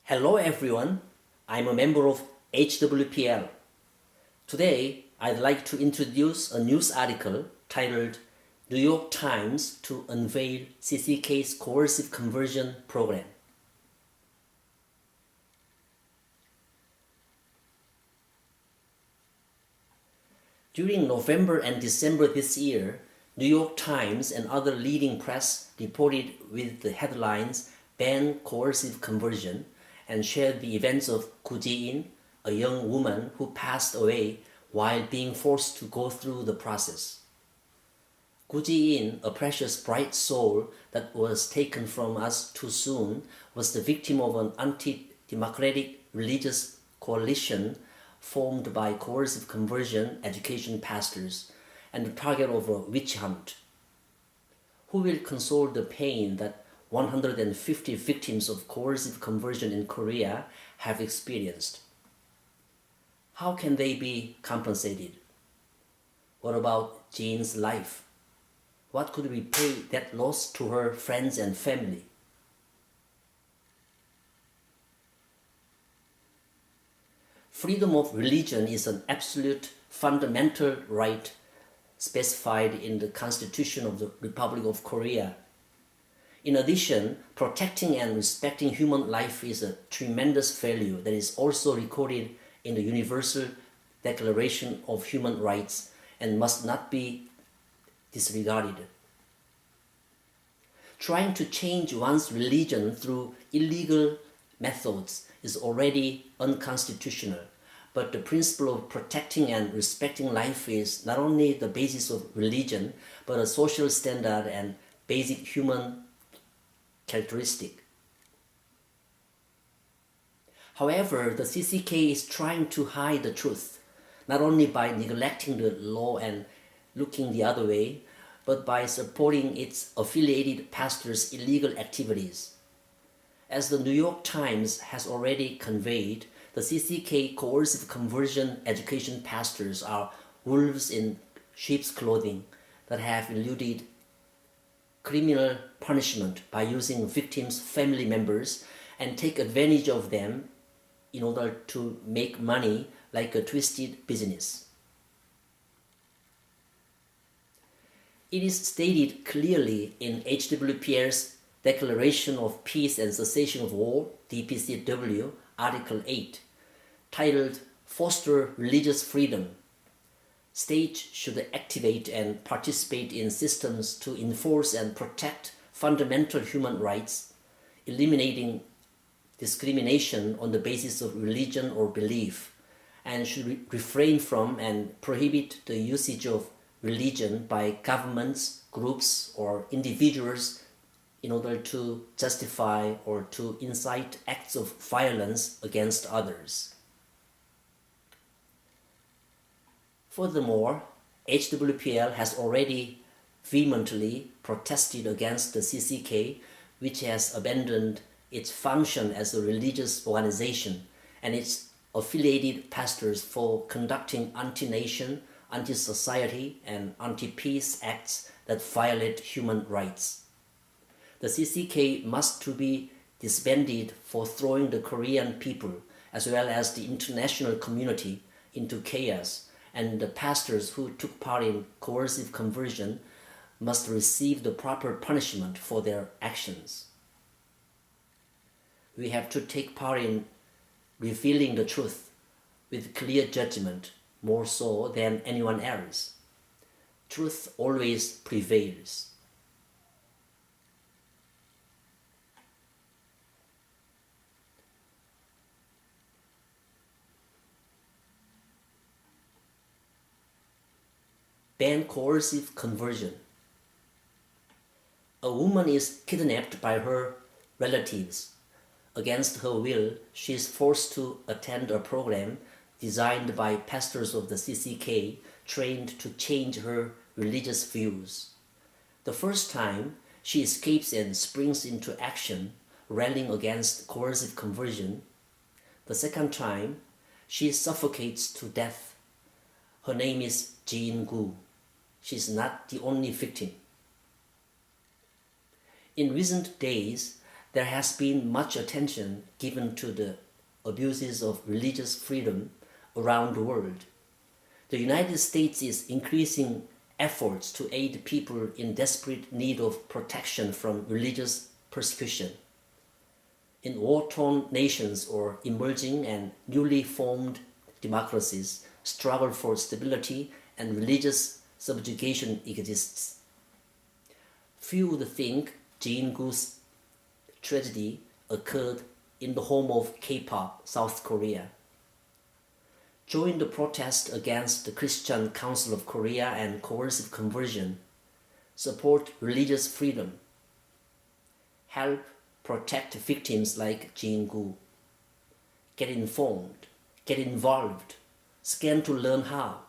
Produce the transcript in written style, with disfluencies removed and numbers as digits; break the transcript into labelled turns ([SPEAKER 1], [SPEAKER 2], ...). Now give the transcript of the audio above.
[SPEAKER 1] Hello everyone, I'm a member of HWPL. Today, I'd like to introduce a news article titled New York Times to Unveil CCK's Coercive Conversion Program. During November and December this year, New York Times and other leading press reported with the headlines Ban Coercive Conversion and shared the events of Gu Ji-in, a young woman who passed away while being forced to go through the process. Gu Ji-in, a precious bright soul that was taken from us too soon, was the victim of an anti-democratic religious coalition formed by coercive conversion education pastors and the target of a witch hunt. Who will console the pain that 150 victims of coercive conversion in Korea have experienced? How can they be compensated? What about Jean's life? What could repay that loss to her friends and family? Freedom of religion is an absolute fundamental right specified in the Constitution of the Republic of Korea. In addition, protecting and respecting human life is a tremendous value that is also recorded in the Universal Declaration of Human Rights and must not be disregarded. Trying to change one's religion through illegal methods is already unconstitutional, but the principle of protecting and respecting life is not only the basis of religion, but a social standard and basic human characteristic. However, the CCK is trying to hide the truth, not only by neglecting the law and looking the other way, but by supporting its affiliated pastors' illegal activities. As the New York Times has already conveyed, the CCK coercive conversion education pastors are wolves in sheep's clothing that have eluded criminal punishment by using victims' family members and take advantage of them in order to make money like a twisted business. It is stated clearly in HWPL's Declaration of Peace and Cessation of War, DPCW, Article 8, titled Foster Religious Freedom. States should activate and participate in systems to enforce and protect fundamental human rights, eliminating discrimination on the basis of religion or belief, and should refrain from and prohibit the usage of religion by governments, groups, or individuals in order to justify or to incite acts of violence against others. Furthermore, HWPL has already vehemently protested against the CCK, which has abandoned its function as a religious organization and its affiliated pastors for conducting anti-nation, anti-society, and anti-peace acts that violate human rights. The CCK must to be disbanded for throwing the Korean people as well as the international community into chaos, and the pastors who took part in coercive conversion must receive the proper punishment for their actions. We have to take part in revealing the truth with clear judgment, more so than anyone else. Truth always prevails. Ban coercive conversion. A woman is kidnapped by her relatives. Against her will, she is forced to attend a program designed by pastors of the CCK trained to change her religious views. The first time, she escapes and springs into action, rallying against coercive conversion. The second time, she suffocates to death. Her name is Jin-gu. She is not the only victim. In recent days, there has been much attention given to the abuses of religious freedom around the world. The United States is increasing efforts to aid people in desperate need of protection from religious persecution. In war-torn nations or emerging and newly formed democracies, struggle for stability and religious subjugation exists. Few would think Jane Goo's tragedy occurred in the home of K-pop, South Korea. Join the protest against the Christian Council of Korea and coercive conversion. Support religious freedom. Help protect victims like Jane Goo. Get informed, get involved, scan to learn how.